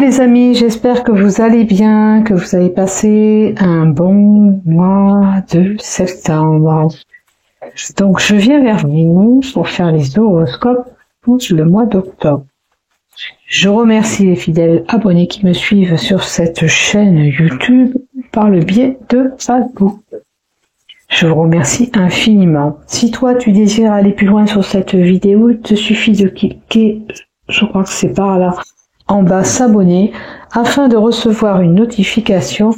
les amis, j'espère que vous allez bien, que vous avez passé un bon mois de septembre. Donc je viens vers vous pour faire les horoscopes pour le mois d'octobre. Je remercie les fidèles abonnés qui me suivent sur cette chaîne YouTube par le biais de Facebook. Je vous remercie infiniment. Si toi tu désires aller plus loin sur cette vidéo, il te suffit de cliquer, je crois que c'est par là, en bas s'abonner, afin de recevoir une notification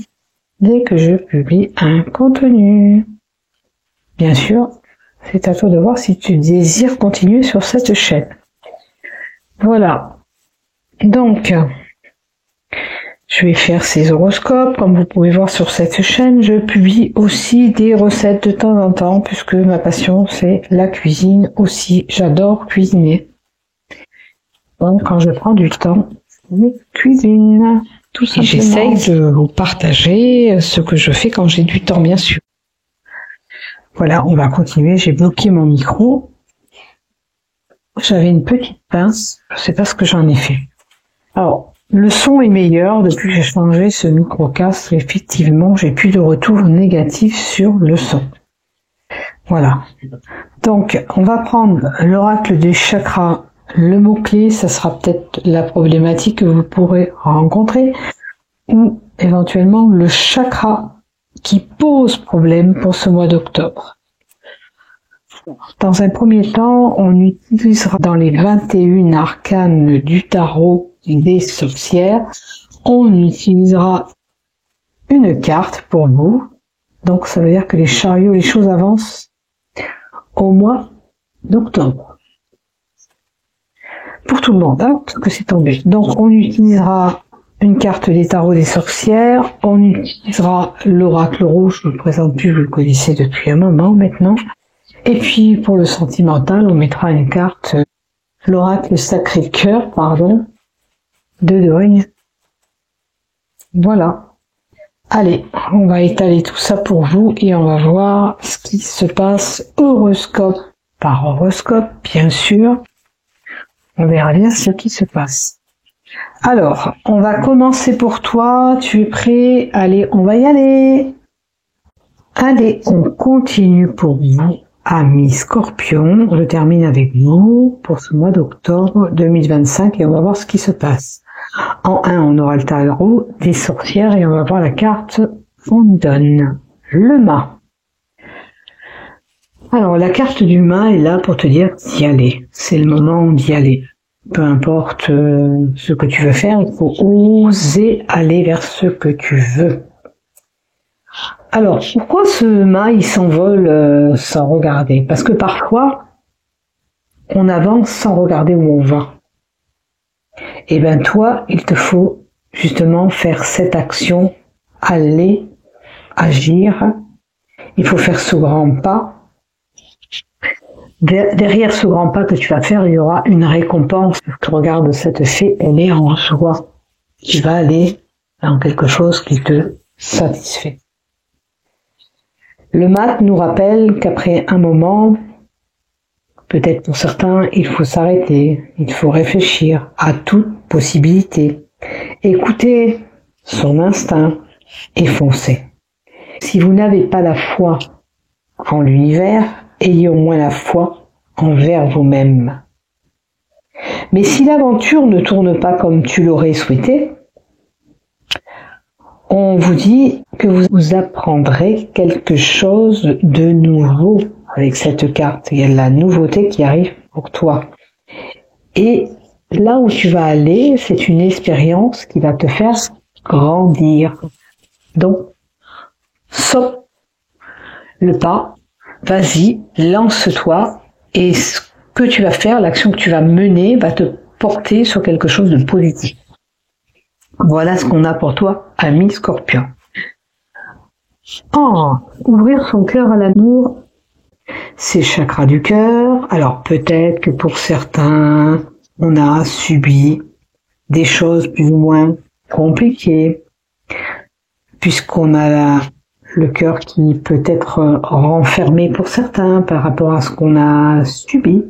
dès que je publie un contenu. Bien sûr, c'est à toi de voir si tu désires continuer sur cette chaîne. Voilà. Donc, je vais faire ces horoscopes. Comme vous pouvez voir sur cette chaîne, je publie aussi des recettes de temps en temps, puisque ma passion, c'est la cuisine aussi. J'adore cuisiner. Donc, quand je prends du temps, je cuisine. Tout simplement. J'essaye de vous partager ce que je fais quand j'ai du temps, bien sûr. Voilà, on va continuer. J'ai bloqué mon micro. J'avais une petite pince. Je sais pas ce que j'en ai fait. Alors, le son est meilleur depuis que j'ai changé ce micro-casque. Effectivement, j'ai plus de retour négatif sur le son. Voilà. Donc, on va prendre l'oracle des chakras. Le mot-clé, ça sera peut-être la problématique que vous pourrez rencontrer, ou éventuellement le chakra qui pose problème pour ce mois d'octobre. Dans un premier temps, on utilisera dans les 21 arcanes du tarot des sorcières, on utilisera une carte pour vous. Donc ça veut dire que les chariots, les choses avancent au mois d'octobre. Pour tout le monde, hein, parce que c'est tombé. Donc on utilisera une carte des tarots des sorcières, on utilisera l'oracle rouge, je ne le présente plus, vous le connaissez depuis un moment maintenant. Et puis pour le sentimental, on mettra une carte, l'oracle Sacré-Cœur, de Dogne. Voilà. Allez, on va étaler tout ça pour vous et on va voir ce qui se passe horoscope par horoscope, bien sûr. On verra bien ce qui se passe. Alors, on va commencer pour toi. Tu es prêt? Allez, on va y aller. Allez, on continue pour vous. Amis Scorpion, je termine avec vous pour ce mois d'octobre 2025 et on va voir ce qui se passe. En 1, on aura le tarot des sorcières et on va voir la carte qu'on donne. Le mât. Alors, la carte du mât est là pour te dire d'y aller. C'est le moment d'y aller. Peu importe ce que tu veux faire, il faut oser aller vers ce que tu veux. Alors, pourquoi ce mât, il s'envole sans regarder? Parce que parfois, on avance sans regarder où on va. Et ben toi, il te faut justement faire cette action, aller, agir. Il faut faire ce grand pas. Derrière ce grand pas que tu vas faire, il y aura une récompense. Regarde cette fée, elle est en joie. Tu vas aller dans quelque chose qui te satisfait. Le mat nous rappelle qu'après un moment, peut-être pour certains, il faut s'arrêter, il faut réfléchir à toute possibilité, écouter son instinct et foncer. Si vous n'avez pas la foi en l'univers, ayez au moins la foi envers vous-même. Mais si l'aventure ne tourne pas comme tu l'aurais souhaité, on vous dit que vous apprendrez quelque chose de nouveau avec cette carte. Il y a la nouveauté qui arrive pour toi. Et là où tu vas aller, c'est une expérience qui va te faire grandir. Donc, saute le pas, vas-y, lance-toi, et ce que tu vas faire, l'action que tu vas mener, va te porter sur quelque chose de positif. Voilà ce qu'on a pour toi, ami Scorpion. Ouvrir son cœur à l'amour, c'est chakra du cœur. Alors peut-être que pour certains, on a subi des choses plus ou moins compliquées, puisqu'on a le cœur qui peut être renfermé pour certains par rapport à ce qu'on a subi.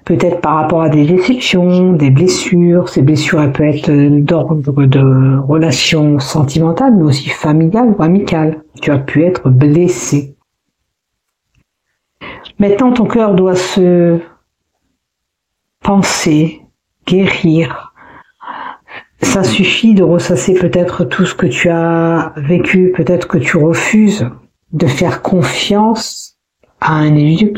peut-être par rapport à des déceptions, des blessures. Ces blessures, elles peuvent être d'ordre de relations sentimentales, mais aussi familiales ou amicales. Tu as pu être blessé. Maintenant, ton cœur doit se penser, guérir. Ça suffit de ressasser peut-être tout ce que tu as vécu, peut-être que tu refuses de faire confiance à un individu,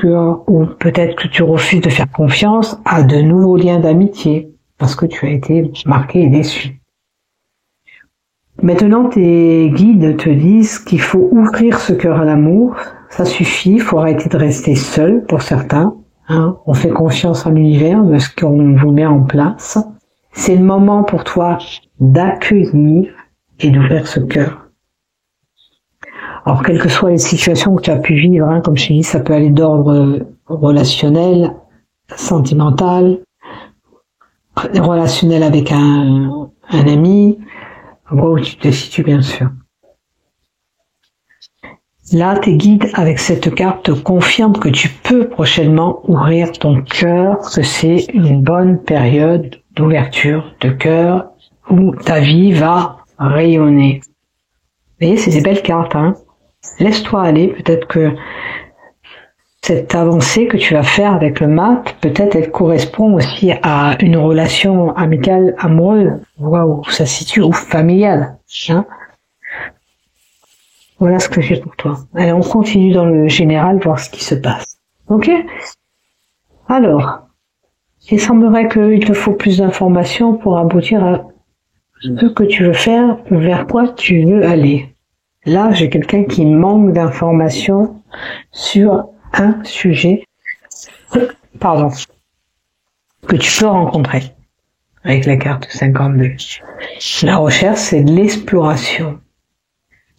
ou peut-être que tu refuses de faire confiance à de nouveaux liens d'amitié, parce que tu as été marqué et déçu. Maintenant, tes guides te disent qu'il faut ouvrir ce cœur à l'amour. Ça suffit, il faut arrêter de rester seul pour certains. On fait confiance à l'univers de ce qu'on vous met en place. C'est le moment pour toi d'accueillir et d'ouvrir ce cœur. Alors, quelles que soient les situations que tu as pu vivre, comme je t'ai dit, ça peut aller d'ordre relationnel, sentimental, relationnel avec un ami, où tu te situes bien sûr. Là, tes guides avec cette carte te confirment que tu peux prochainement ouvrir ton cœur, que c'est une bonne période d'ouverture de cœur où ta vie va rayonner. Vous voyez, c'est des belles cartes, Laisse-toi aller, peut-être que cette avancée que tu vas faire avec le mat, peut-être elle correspond aussi à une relation amicale, amoureuse, où ça se situe, ou familiale. Voilà ce que j'ai pour toi. Allez, on continue dans le général, voir ce qui se passe. Ok? Alors, il semblerait qu'il te faut plus d'informations pour aboutir à ce que tu veux faire, vers quoi tu veux aller. Là, j'ai quelqu'un qui manque d'informations sur un sujet, que tu peux rencontrer avec la carte 52. La recherche, c'est de l'exploration.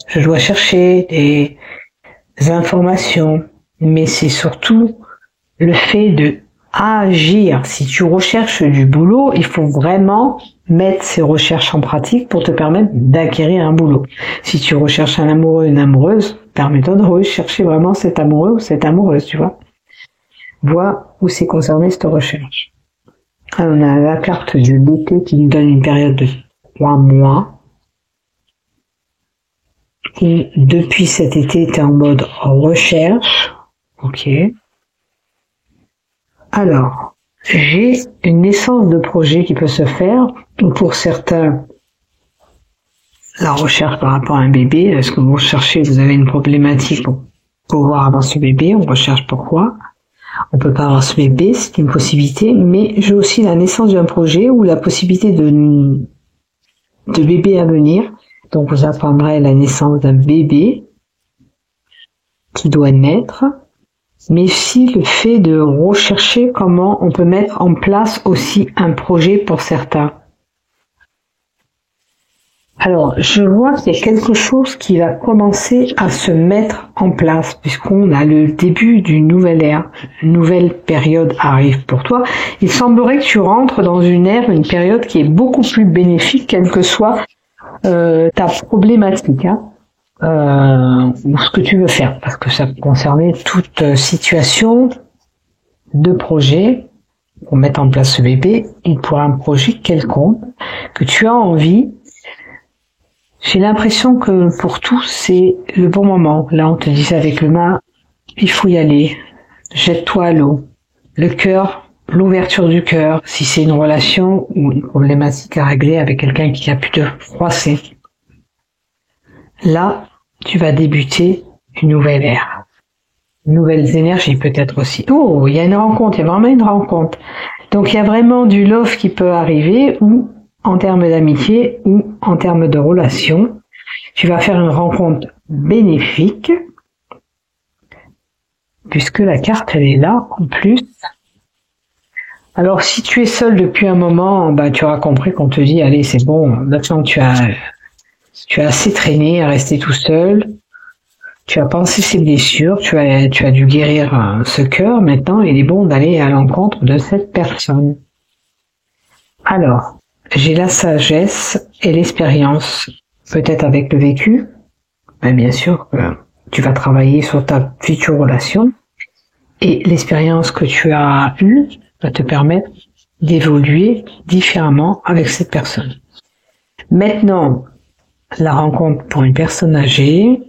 Je dois chercher des informations, mais c'est surtout le fait de agir. Si tu recherches du boulot, il faut vraiment mettre ces recherches en pratique pour te permettre d'acquérir un boulot. Si tu recherches un amoureux, une amoureuse, permets-toi de rechercher vraiment cet amoureux ou cette amoureuse, tu vois. Vois où c'est concerné cette recherche. Alors, on a la carte de l'été qui nous donne une période de 3 mois. Et depuis cet été, tu es en mode recherche. Ok. Alors, j'ai une naissance de projet qui peut se faire, ou pour certains, la recherche par rapport à un bébé. Est-ce que vous recherchez, vous avez une problématique pour pouvoir avoir ce bébé, on recherche pourquoi. On peut pas avoir ce bébé, c'est une possibilité, mais j'ai aussi la naissance d'un projet ou la possibilité de bébé à venir. Donc vous apprendrez la naissance d'un bébé qui doit naître, mais aussi le fait de rechercher comment on peut mettre en place aussi un projet pour certains. Alors, je vois qu'il y a quelque chose qui va commencer à se mettre en place, puisqu'on a le début d'une nouvelle ère, une nouvelle période arrive pour toi. Il semblerait que tu rentres dans une ère, une période qui est beaucoup plus bénéfique, quelle que soit ta problématique, ou ce que tu veux faire, parce que ça peut concerner toute situation de projet pour mettre en place ce bébé, ou pour un projet quelconque que tu as envie. J'ai l'impression que pour tous, c'est le bon moment. Là, on te disait avec le mât, il faut y aller. Jette-toi à l'eau. Le cœur, l'ouverture du cœur, si c'est une relation ou une problématique à régler avec quelqu'un qui a pu te froisser. Là, tu vas débuter une nouvelle ère. Nouvelles énergies peut-être aussi. Oh, il y a une rencontre, il y a vraiment une rencontre. Donc, il y a vraiment du love qui peut arriver, ou en termes d'amitié ou en termes de relation. Tu vas faire une rencontre bénéfique, puisque la carte, elle est là, en plus. Alors, si tu es seul depuis un moment, tu auras compris qu'on te dit, allez, c'est bon, maintenant tu as assez traîné à rester tout seul. Tu as pensé ces blessures, tu as dû guérir ce cœur. Maintenant, il est bon d'aller à l'encontre de cette personne. Alors, j'ai la sagesse et l'expérience, peut-être avec le vécu, mais bien sûr que tu vas travailler sur ta future relation, et l'expérience que tu as eue va te permettre d'évoluer différemment avec cette personne. Maintenant, la rencontre pour une personne âgée.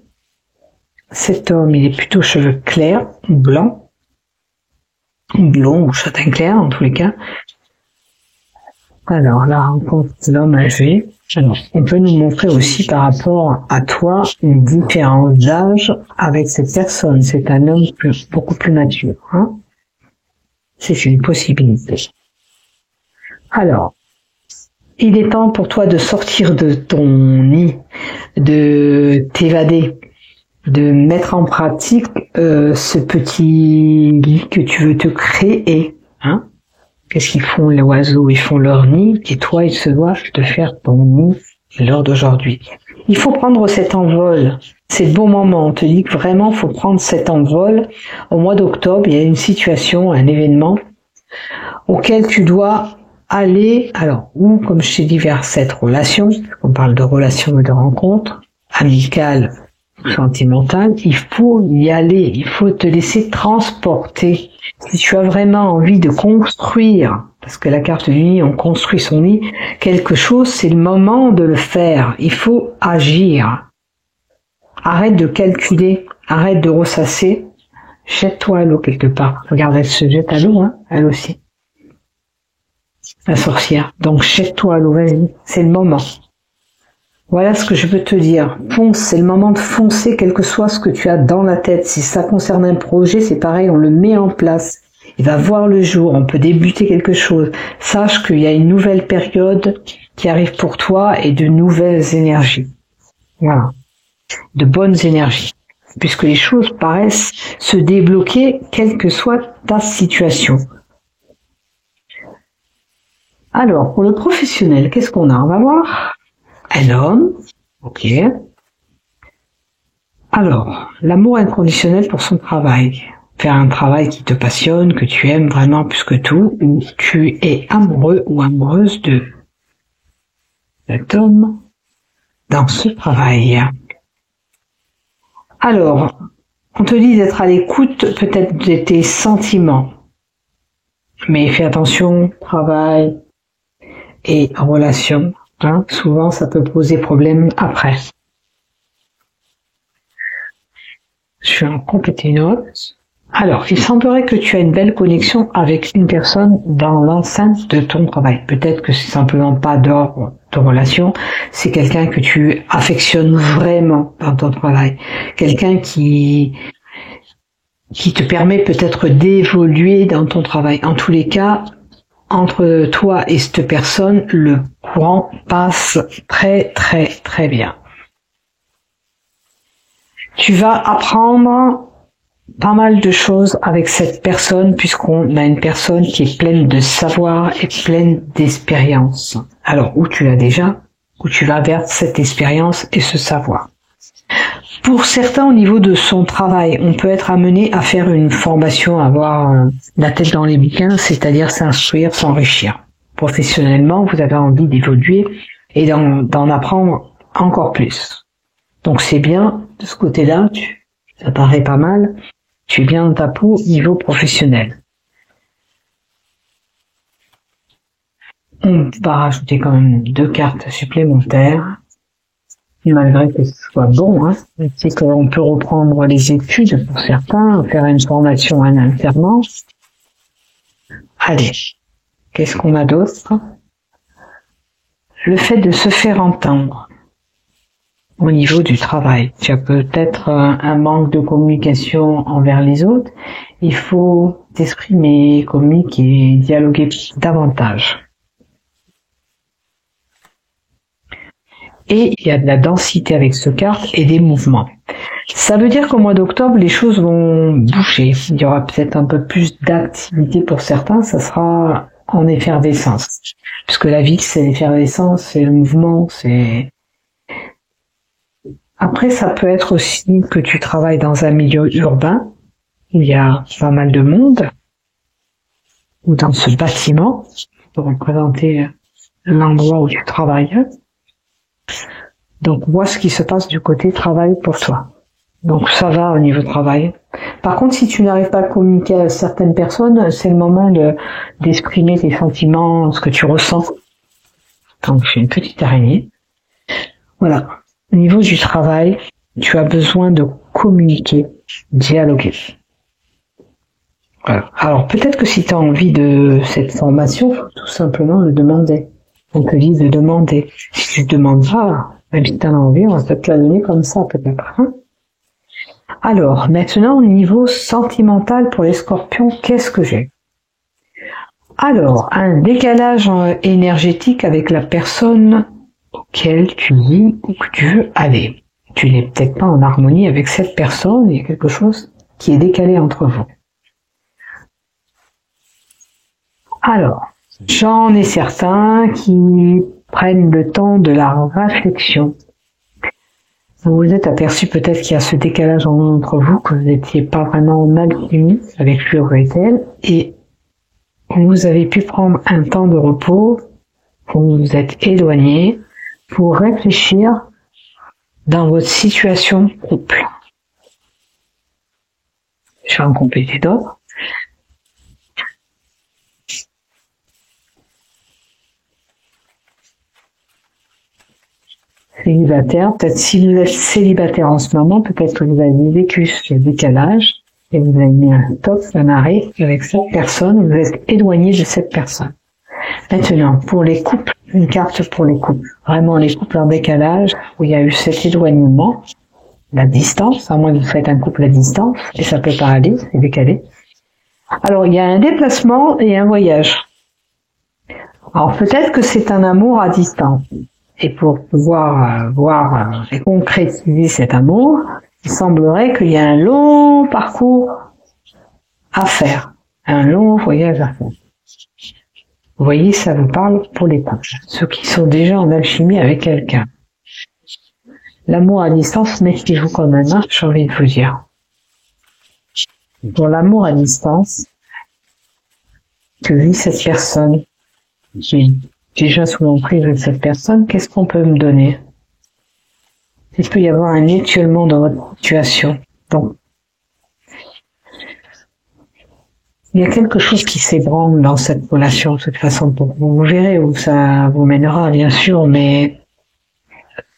Cet homme, il est plutôt cheveux clairs, ou blancs, ou blond, ou châtain clair, en tous les cas. Alors, la rencontre de l'homme âgé. Alors, on peut nous montrer aussi par rapport à toi une différence d'âge avec cette personne. C'est un homme beaucoup plus mature. Hein. C'est une possibilité. Alors, il est temps pour toi de sortir de ton nid, de t'évader, de mettre en pratique ce petit lit que tu veux te créer. Hein. Qu'est-ce qu'ils font les oiseaux? Ils font leur nid, et toi, il se doit de faire ton nid l'heure d'aujourd'hui. Il faut prendre cet envol. C'est le bon moment. On te dit que vraiment, il faut prendre cet envol. Au mois d'octobre, il y a une situation, un événement auquel tu dois aller, alors, ou, comme je t'ai dit, vers cette relation, on parle de relation et de rencontre, amicale, sentimentale, il faut y aller, il faut te laisser transporter. Si tu as vraiment envie de construire, parce que la carte du nid, on construit son nid, quelque chose, c'est le moment de le faire. Il faut agir. Arrête de calculer, arrête de ressasser, jette-toi à l'eau quelque part. Regarde, elle se jette à l'eau, hein, elle aussi. La sorcière. Donc jette-toi à l'eau, vas-y, c'est le moment. Voilà ce que je peux te dire. Fonce, c'est le moment de foncer, quel que soit ce que tu as dans la tête. Si ça concerne un projet, c'est pareil, on le met en place. Il va voir le jour, on peut débuter quelque chose. Sache qu'il y a une nouvelle période qui arrive pour toi et de nouvelles énergies. Voilà. De bonnes énergies. Puisque les choses paraissent se débloquer, quelle que soit ta situation. Alors, pour le professionnel, qu'est-ce qu'on a? On va voir. Un homme, ok. Alors, l'amour inconditionnel pour son travail. Faire un travail qui te passionne, que tu aimes vraiment plus que tout, ou tu es amoureux ou amoureuse de cet homme dans ce travail. Alors, on te dit d'être à l'écoute peut-être de tes sentiments. Mais fais attention, travail et relation. Hein, souvent, ça peut poser problème après. Je vais en compléter une autre. Alors, il semblerait que tu as une belle connexion avec une personne dans l'enceinte de ton travail. Peut-être que c'est simplement pas d'ordre de relation, c'est quelqu'un que tu affectionnes vraiment dans ton travail. Quelqu'un qui te permet peut-être d'évoluer dans ton travail. En tous les cas, entre toi et cette personne, le courant passe très très très bien. Tu vas apprendre pas mal de choses avec cette personne puisqu'on a une personne qui est pleine de savoir et pleine d'expérience. Alors, où tu l'as déjà, où tu vas vers cette expérience et ce savoir. Pour certains, au niveau de son travail, on peut être amené à faire une formation, avoir la tête dans les bouquins, c'est-à-dire s'instruire, s'enrichir. Professionnellement, vous avez envie d'évoluer et d'en apprendre encore plus. Donc c'est bien, de ce côté-là, ça paraît pas mal, tu es bien dans ta peau niveau professionnel. On va rajouter quand même 2 cartes supplémentaires. Malgré que ce soit bon, hein, c'est qu'on peut reprendre les études pour certains, faire une formation, un alternance. Allez, qu'est-ce qu'on a d'autre? Le fait de se faire entendre au niveau du travail. Tu as peut-être un manque de communication envers les autres. Il faut t'exprimer, communiquer, dialoguer davantage. Et il y a de la densité avec ce carte et des mouvements. Ça veut dire qu'au mois d'octobre, les choses vont bouger. Il y aura peut-être un peu plus d'activité pour certains, ça sera en effervescence. Puisque la vie, c'est l'effervescence, c'est le mouvement, c'est... Après, ça peut être aussi que tu travailles dans un milieu urbain, où il y a pas mal de monde, ou dans ce bâtiment, pour représenter l'endroit où tu travailles. Donc, vois ce qui se passe du côté travail pour toi. Donc, ça va au niveau travail. Par contre, si tu n'arrives pas à communiquer à certaines personnes, c'est le moment d'exprimer tes sentiments, ce que tu ressens. Donc, je fais une petite araignée. Voilà. Au niveau du travail, tu as besoin de communiquer, dialoguer. Voilà. Alors, peut-être que si tu as envie de cette formation, faut tout simplement le demander. On te dit de demander. Si tu ne demandes pas, même si tu as envie, on va te la donner comme ça, peut-être. Hein. Alors, maintenant, au niveau sentimental pour les scorpions, qu'est-ce que j'ai? Alors, un décalage énergétique avec la personne auquel tu vis ou que tu veux aller. Tu n'es peut-être pas en harmonie avec cette personne, il y a quelque chose qui est décalé entre vous. Alors, j'en ai certains qui prennent le temps de la réflexion. Vous vous êtes aperçu peut-être qu'il y a ce décalage entre vous, que vous n'étiez pas vraiment en alchimie avec lui ou avec elle, et vous avez pu prendre un temps de repos, vous vous êtes éloigné, pour réfléchir dans votre situation de couple. Je vais en compléter d'autres. Célibataire, peut-être si vous êtes célibataire en ce moment, peut-être que vous avez vécu ce décalage et vous avez mis un stop, un arrêt avec cette personne, vous êtes éloigné de cette personne. Maintenant, pour les couples, une carte pour les couples. Vraiment les couples en décalage, où il y a eu cet éloignement, la distance, à moins que vous faites un couple à distance, et ça peut pas aller, c'est décalé. Alors, il y a un déplacement et un voyage. Alors, peut-être que c'est un amour à distance. Et pour pouvoir voir et concrétiser cet amour, il semblerait qu'il y a un long parcours à faire, un long voyage à faire. Vous voyez, ça vous parle pour les couples, ceux qui sont déjà en alchimie avec quelqu'un. L'amour à distance, méfiez-vous quand même, hein, j'ai envie de vous dire. Pour l'amour à distance, que vit cette personne, qui est déjà sous l'emprise de cette personne, qu'est-ce qu'on peut me donner? Il peut y avoir un étiolement dans votre situation. Donc, il y a quelque chose qui s'ébranle dans cette relation, de toute façon. Vous verrez où ça vous mènera, bien sûr, mais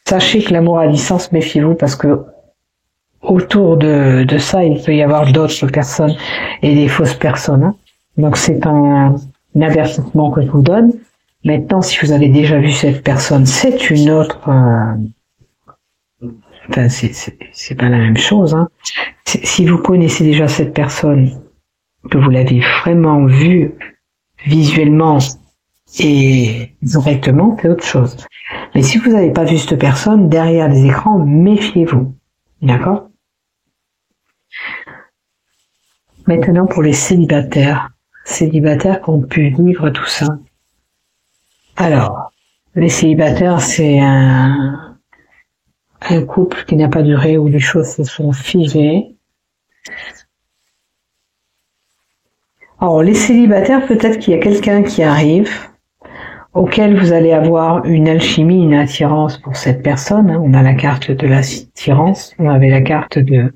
sachez que l'amour à distance, méfiez-vous, parce que autour de ça, il peut y avoir d'autres personnes et des fausses personnes. Hein. Donc, c'est un avertissement que je vous donne. Maintenant, si vous avez déjà vu cette personne, c'est une autre... Enfin, c'est pas la même chose. Hein. Si vous connaissez déjà cette personne, que vous l'avez vraiment vue visuellement et directement, c'est autre chose. Mais si vous n'avez pas vu cette personne, derrière les écrans, méfiez-vous. D'accord? Maintenant, pour les célibataires qui ont pu vivre tout ça. Alors, les célibataires, c'est un couple qui n'a pas duré, où les choses se sont figées. Alors, les célibataires, peut-être qu'il y a quelqu'un qui arrive, auquel vous allez avoir une alchimie, une attirance pour cette personne. Hein. On a la carte de l'attirance, on avait la carte d'une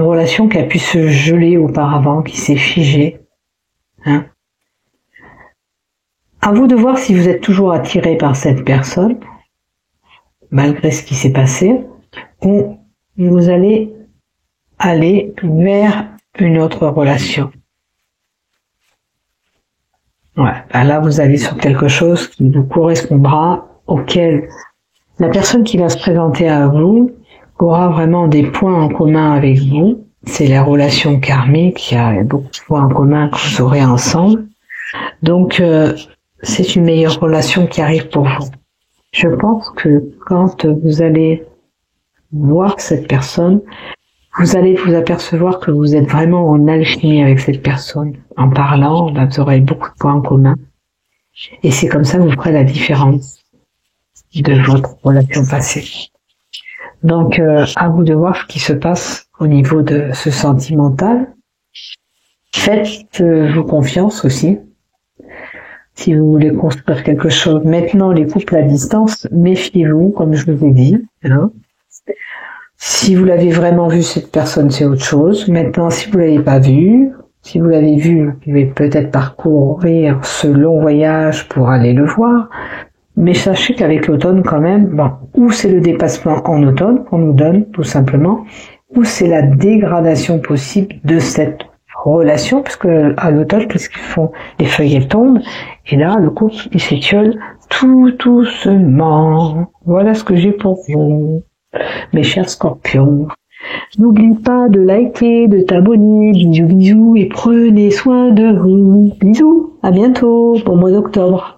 relation qui a pu se geler auparavant, qui s'est figée. Hein. À vous de voir si vous êtes toujours attiré par cette personne, malgré ce qui s'est passé, ou vous allez aller vers une autre relation. Ouais, ben là vous allez sur quelque chose qui vous correspondra, auquel la personne qui va se présenter à vous aura vraiment des points en commun avec vous. C'est la relation karmique, il y a beaucoup de points en commun que vous aurez ensemble. Donc, c'est une meilleure relation qui arrive pour vous. Je pense que quand vous allez voir cette personne, vous allez vous apercevoir que vous êtes vraiment en alchimie avec cette personne. En parlant, vous aurez beaucoup de points en commun. Et c'est comme ça que vous ferez la différence de votre relation passée. Donc, à vous de voir ce qui se passe au niveau de ce sentimental. Faites-vous confiance aussi. Si vous voulez construire quelque chose, maintenant les couples à distance, méfiez-vous, comme je vous ai dit. Hein. Si vous l'avez vraiment vu, cette personne, c'est autre chose. Maintenant, si vous l'avez pas vu, si vous l'avez vu, vous pouvez peut-être parcourir ce long voyage pour aller le voir. Mais sachez qu'avec l'automne, quand même, bon, ou c'est le dépassement en automne qu'on nous donne, tout simplement, ou c'est la dégradation possible de cette relation, parce que à l'automne, qu'est-ce qu'ils font? Les feuilles, elles tombent, et là, le couple, il s'étiole tout doucement. Voilà ce que j'ai pour vous, mes chers scorpions. N'oublie pas de liker, de t'abonner, bisous bisous, et prenez soin de vous. Bisous, à bientôt, bon mois d'octobre.